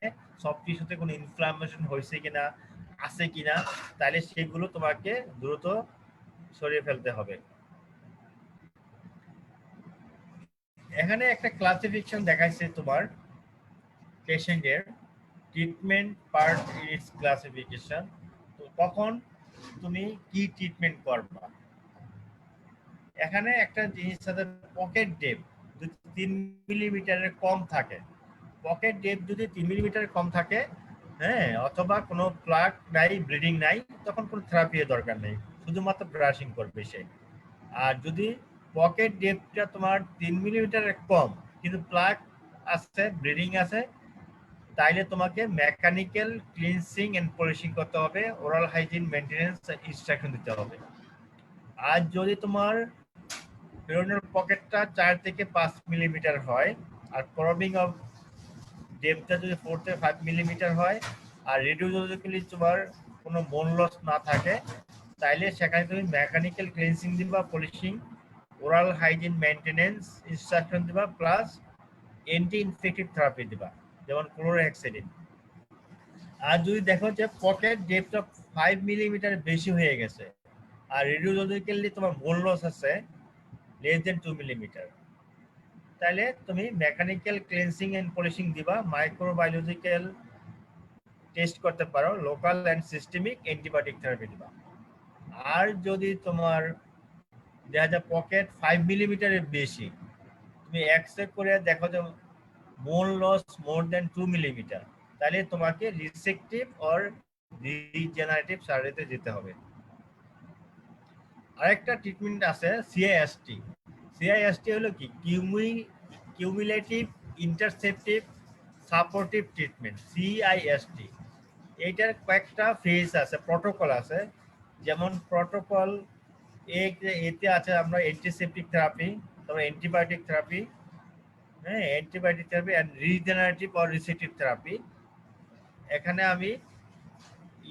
সফট টিস্যুতে কোনো ইনফ্লামেশন হয়েছে কিনা, আছে কিনা, তাহলে সেগুলো তোমাকে দ্রুত সরিয়ে ফেলতে হবে। এখানে একটা ক্লাসিফিকেশন দেখাইছে তোমার পেশেন্টের ট্রিটমেন্ট পার্ট ইটস ক্লাসিফিকেশন। তো কখন তুমি কি ট্রিটমেন্ট করবা, এখানে একটা জিনিস আছে, পকেট ডেপথ যদি 3 মিলিমিটারের কম থাকে, পকেট ডেপথ যদি 3 মিলিমিটারের কম থাকে, হ্যাঁ, অথবা কোনো প্লাক নাই, ব্লিডিং নাই, তখন কোনো থেরাপির দরকার নেই, শুধুমাত্র ব্রাশিং করবে সে। আর যদি পকেট ডেপথটা তোমার 3 মিলিমিটারের কম কিন্তু প্লাক আছে, ব্লিডিং আছে, তাইলে তোমাকে মেকানিক্যাল ক্লিনসিং এন্ড পলিশিং করতে হবে, ওরাল হাইজিন মেইনটেনেন্স ইনস্ট্রাকশন দিতে হবে। আর যদি তোমার পেরিনিয়াল পকেটটা 4 থেকে 5 মিলিমিটার হয়, আর প্রবিং অফ ডেপথটা যদি 4 থেকে 5 মিলিমিটার হয়, আর রেডিওলজিক্যালি তোমার কোনো বোন লস না থাকে, তাইলে সেখানে তুমি মেকানিক্যাল ক্লিনসিং দিবা, polishing, oral hygiene maintenance instruction দিবা, প্লাস অ্যান্টি ইনফেক্টিভ থেরাপি দিবা, যেমন ক্লোরহেক্সিডিন। আর যদি দেখো যে পকেট ডেপথ 5 মিলিমিটার বেশি হয়ে গেছে আর রেডিওলজিক্যালি তোমার বোন লস আছে লেস দেন 2 মিলিমিটার, তাহলে তুমি মেকানিক্যাল ক্লিনসিং এন্ড পলিশিং দিবা, মাইক্রোবায়োলজিক্যাল টেস্ট করতে পারো, local and systemic antibiotic therapy দিবা। আর যদি তোমার দেখা যায় পকেট 5 মিলিমিটারের বেশি, তুমি এক্সরে করে দেখো যে বোন লস মোর দেন 2 মিলিমিটার, তাহলে তোমাকে রিসেকটিভ অর রিজেনারেটিভ সার্জারিতে যেতে হবে। আরেকটা ট্রিটমেন্ট আছে সিআইএসটি। সিআইএসটি হলো কি, কিউমুলেটিভ ইন্টারসেপটিভ সাপোর্টিভ ট্রিটমেন্ট, সিআইএসটি। এইটার কয়েকটা ফেজ আছে, প্রোটোকল আছে, যেমন প্রোটোকল এতে আছে আমরা অ্যান্টিসেপটিক থেরাপি, তারপর অ্যান্টিবায়োটিক থেরাপি, হ্যাঁ, antibiotic therapy and regenerative or resective therapy. এখানে আমি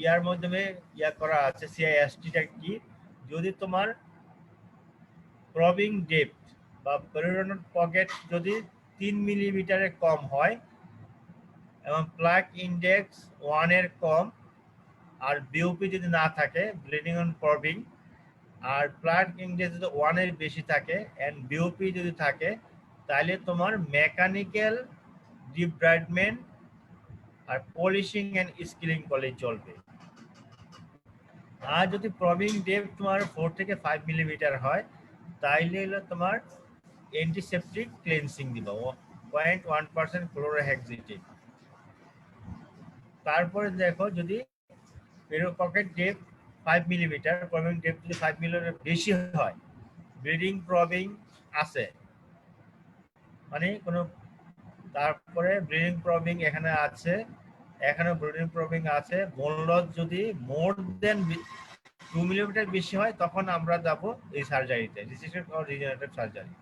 ইয়ার মাধ্যমে ইয়া করা আছে সিআইএসটিটা কি, যদি তোমার প্রবিং ডেপথ বা পেরিওডন্টাল পকেট যদি 3 মিলিমিটারের কম হয় এবং প্লাক ইন্ডেক্স 1 এর কম আর বিওপি যদি না থাকে ব্লিডিং অন প্রবিং, আর প্লাক ইন্ডেক্স যদি 1 এর বেশি থাকে এন্ড বিওপি যদি থাকে, তাহলে তোমার মেকানিক্যাল ডিব্রাইডমেন্ট আর পলিশিং এন্ড স্কিলিং করলে চলবে। আর যদি প্রবিং ডেপথ তোমার 4 থেকে 5 মিলিমিটার হয় তাইলে হলো তোমার অ্যান্টিসেপটিক ক্লিনজিং দিবা 0.1% ক্লোরোহেক্সিটিন। তারপরে দেখো যদি pocket depth 5 millimetre, probing depth যদি 5 মিলিমিটার বেশি হয়, ব্লিডিং প্রবিং আছে মানে কোনো, তারপরে ব্লিডিং প্রবিং এখানে আছে, এখানে ব্লিডিং প্রবিং আছে, বোন লস যদি মোর দেন 2 মিলিমিটার বেশি হয় তখন আমরা যাব এই সার্জারিতে, রিসেকশন অর রিজেনারেটিভ সার্জারি।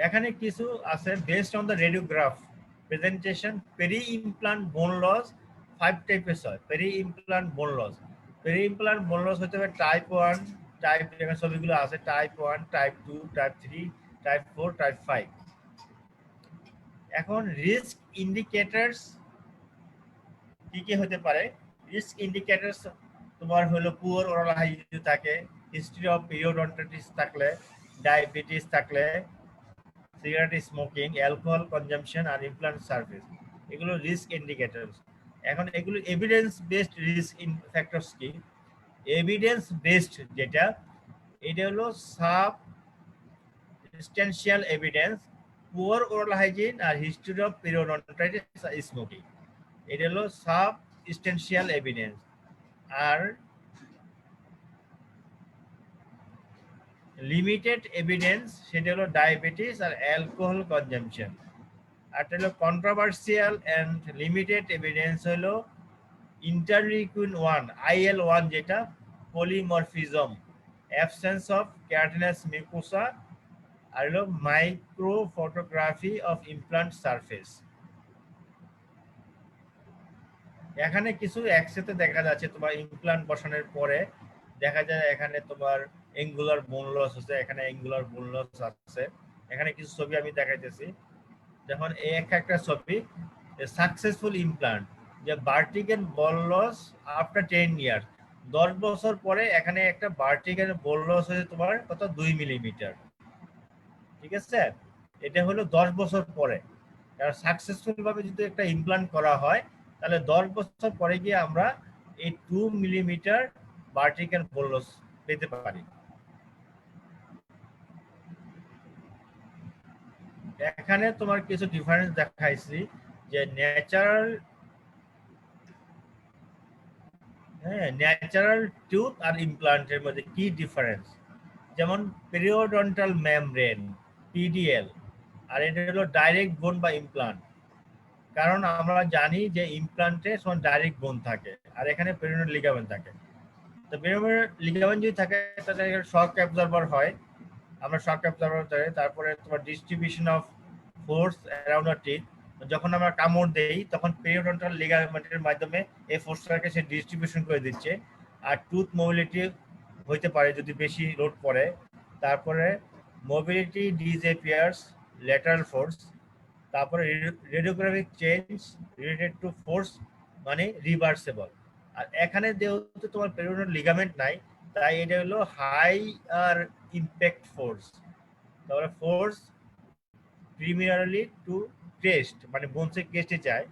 এখানে কিছু আছে based on the radiograph presentation. Peri implant bone loss 5 types হয়। Peri implant bone loss, peri implant bone loss হতে হবে টাইপ 1, টাইপ, এখানে সবগুলো আছে, type 1, type 2, type 3, type 4, type 5। এখন রিস্ক ইন্ডিকেটরস কি কি হতে পারে? রিস্ক ইন্ডিকেটরস তোমার হলো পুয়ার ওরাল হাইজিন থাকে, হিস্ট্রি অফ পিরিওডন্টাইটিস থাকলে, ডায়াবেটিস থাকলে, সিগারেট স্মোকিং, অ্যালকোহল কনজাম্পশন আর ইমপ্লান্ট সার্ভিস, এগুলো রিস্ক ইন্ডিকেটরস। এখন এগুলো এভিডেন্স বেসড রিস্ক ফ্যাক্টরস কি? এভিডেন্স বেসড যেটা, এটা হলো substantial evidence, poor oral hygiene আর হিস্ট্রি অফ পিরিওডন্টাইটিস আর স্মোকিং, এটা হলো সাবস্টেন্সিয়াল এভিডেন্স। আর লিমিটেড এভিডেন্স সেটা হলো ডায়াবেটিস আর অ্যালকোহল কনজাম্পশন। আর এটা হলো কন্ট্রোভার্সিয়াল এন্ড লিমিটেড এভিডেন্স হলো ইন্টারলিউকিন 1 IL-1 যেটা, পলিমরফিজম, অ্যাবসেন্স অফ ক্যারাটিনাস মিউকোসা, আর হলো micro photography of implant surface. এখানে কিছু একসাথে দেখা যাচ্ছে তোমার ইমপ্লান্ট বসানোর পরে দেখা যায় এখানে তোমার অ্যাঙ্গুলার বোন লস আছে, এখানে অ্যাঙ্গুলার বোন লস আছে। এখানে কিছু ছবি আমি দেখাইতেছি, যেমন এই একটা ছবি সাকসেসফুল ইমপ্লান্ট, যে ভার্টিক্যাল বোন লস আফটার 10 ইয়ার, 10 বছর পরে এখানে একটা ভার্টিক্যাল বোন লস হয়েছে তোমার কত 2 মিলিমিটার। ঠিক আছে, এটা হলো 10 বছর পরে। কারণ সাকসেসফুল ভাবে যদি একটা ইমপ্লান্ট করা হয় তাহলে 10 বছর পরে গিয়ে আমরা এই 2 মিলিমিটার ভার্টিক্যাল বোন লস পেতে পারি। এখানে তোমার কিছু ডিফারেন্স দেখাইছি, যে ন্যাচারাল টুথ আর ইমপ্লান্টের মধ্যে কি ডিফারেন্স। যেমন পেরিওডন্টাল মেমব্রেন PDL, আর এটা হলো ডাইরেক্ট বোন বা ইমপ্লান্ট। কারণ আমরা জানি যে ইমপ্লান্টে ডাইরেক্ট বোন থাকে আর এখানে পেরিওডন্টাল লিগামেন্ট থাকে। তো পেরিওডন্টাল লিগামেন্ট যদি থাকে তাহলে শক অ্যাবজর্বার হয়, আমরা শক অ্যাবজর্বার ধরে, তারপরে তোমার distribution of force around the teeth, যখন আমরা কামড় দেই তখন পেরিওডন্টাল লিগামেন্টের মাধ্যমে এই ফোর্সটাকে সে ডিস্ট্রিবিউশন করে দিচ্ছে। আর টুথ মোবিলিটি হইতে পারে যদি বেশি লোড পড়ে। তারপরে মোবিলিটি ডিসঅ্যাপিয়ার্স, ল্যাটারাল ফোর্স। তারপরে radiographic change related to force মানে রিভার্সেবল। আর এখানে যেহেতু তোমার পেরিওডন্টাল লিগামেন্ট নাই তাই এটা হলো হাই আর ইম্প্যাক্ট ফোর্স। তারপরে ফোর্স primarily to crest, মানে বোনসে ক্রেস্টে যায়।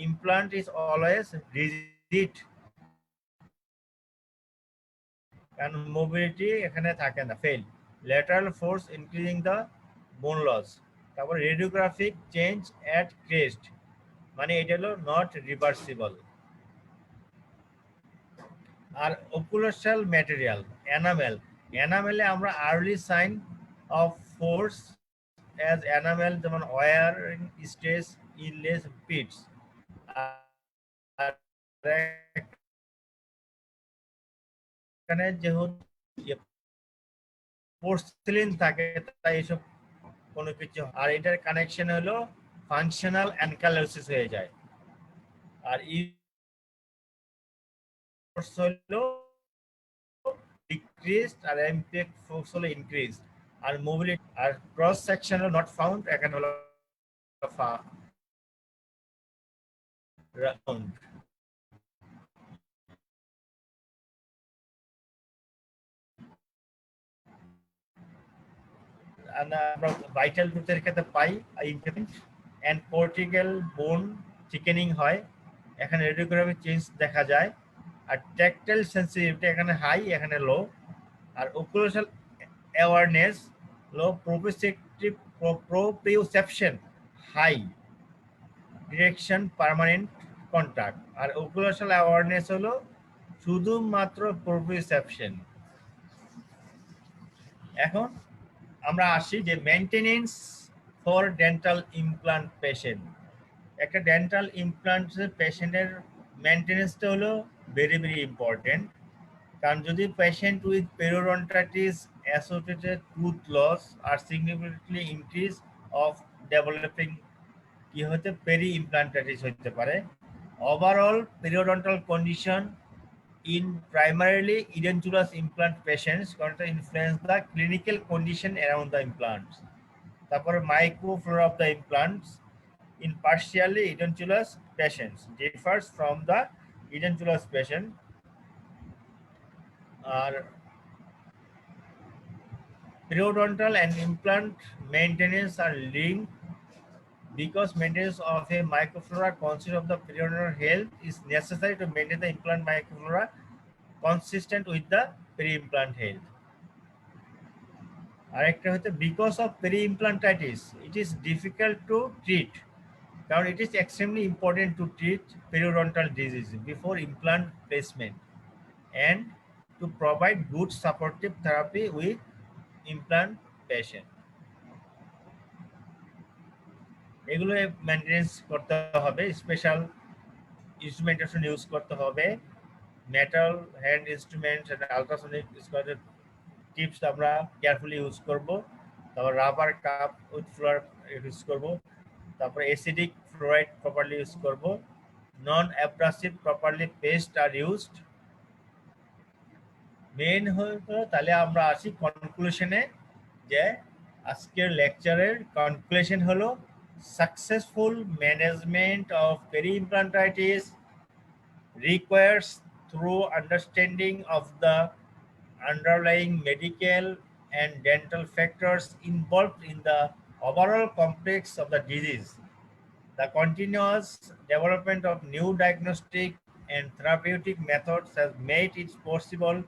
ইমপ্লান্ট ইজ অলওয়েজ রিজিড, কারণ মোবিলিটি এখানে থাকে না, fail. Lateral force increasing the bone loss. তারপর রেডিওগ্রাফিক চেঞ্জ অ্যাট ক্রেস্ট, মানে এটা হলো নট রিভার্সিবল। আর ওকুলোসাল ম্যাটেরিয়াল এনামেলে আমরা early sign of force as enamel যেমন ওয়ারিং স্ট্রেস ইনলেস পিটস। এখানে যেহেতু পোর্সেলিন থাকে তাই এসব কোনো কিছু। আর এটার কানেকশন হলো ফাংশনাল অ্যানকাইলোসিস হয়ে যায়। আর ফোর্স হলো ডিক্রিজড আর ইমপ্যাক্ট ফোর্স হলো ইনক্রিজড আর মোবিলিটি আর ক্রস সেকশন হলো নট ফাউন্ড, এখানে হলো রাউন্ড। আমরা ভাইটাল রুটের ক্ষেত্রে পাই impact and cortical bone thickening হয়, এখানে রেডিওগ্রাফি চেঞ্জ দেখা যায়। আর ট্যাকটাইল সেন্সিটিভিটি এখানে হাই, এখানে লো। আর occlusal awareness low, proprioception high, direction permanent contact. আর ওকুলোশাল অ্যাওয়ারনেস হলো শুধুমাত্র প্রোপ্রিওসেপশন। এখন আমরা আসি যে maintenance for dental implant patient. একটা ডেন্টাল ইমপ্লান্ট পেশেন্টের মেইনটেনেন্সটা হলো ভেরি ভেরি ইম্পর্টেন্ট। কারণ যদি patient with periodontitis associated tooth loss are significantly increase of developing কি হতে পেরি ইমপ্লান্টাইটিস হতে পারে। Overall periodontal condition in primarily edentulous implant patients going to influence the clinical condition around the implants. তারপর microflora of the implants in partially edentulous patients differs from the edentulous patient. Our periodontal and implant maintenance are linked because maintenance of a microflora conscious of the periodontal health is necessary to maintain the implant microflora consistent with the peri-implant health. আরেকটা হচ্ছে because of peri-implantitis it is difficult to treat, কারণ it is extremely important to treat periodontal disease before implant placement and to provide good supportive therapy with implant patient. এগুলো maintenance করতে হবে, special instrumentation use করতে হবে, metal hand instruments and ultrasonic tips আমরা carefully use করব। তারপর rubber cup with flour use করব। তারপর অ্যাসিডিক ফ্লোরাইড প্রপারলি ইউজ করব। নন অ্যাব্রাসিভ প্রপারলি পেস্ট আর ইউজড। মেইন হলো তাহলে আমরা আসি কনক্লুশনে, যে আজকের লেকচারের কনক্লুশন হলো successful management of peri-implantitis requires through understanding of the underlying medical and dental factors involved in the overall complex of the disease. The continuous development of new diagnostic and therapeutic methods has made it possible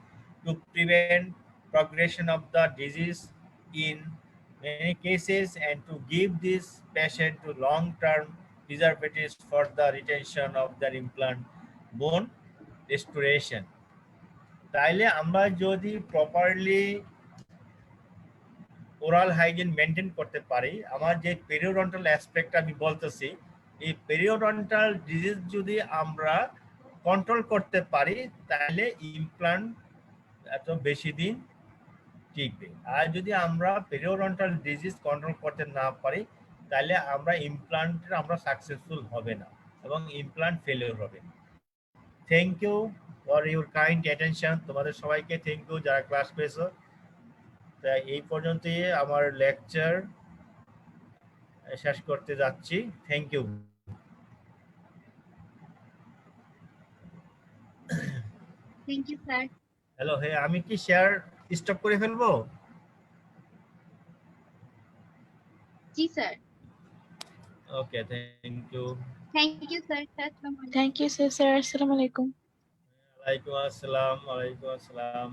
to prevent progression of the disease in many cases and to give this patient to long-term preservatives for the retention of their implant bone restoration. তাইলে আমরা যদি properly oral hygiene maintain করতে পারি, আমার যে periodontal aspect আমি বলতেছি, এই পেরিওডন্টাল ডিজিজ যদি আমরা কন্ট্রোল করতে পারি তাহলে ইমপ্লান্ট এত বেশি দিন টিকবে। আর যদি আমরা পেরিওডন্টাল ডিজিজ কন্ট্রোল করতে না পারি তাহলে আমরা ইমপ্লান্টের আমরা সাকসেসফুল হবে না এবং ইমপ্লান্ট ফেলিওর হবে। Thank you for your kind attention. তোমাদের সবাইকে থ্যাংক ইউ যারা ক্লাস পেয়েছো। তাই এই পর্যন্তই আমার লেকচার শেষ করতে যাচ্ছি। Thank you. Thank you sir. Hello, হ্যাঁ আমি কি শেয়ার স্টপ করে ফেলবো? জি sir. Okay, thank you. Thank you sir. আসসালামু আলাইকুম। Thank you, sir. Assalamu alaikum. ওয়ালাইকুম আসসালাম। ওয়ালাইকুম আসসালাম।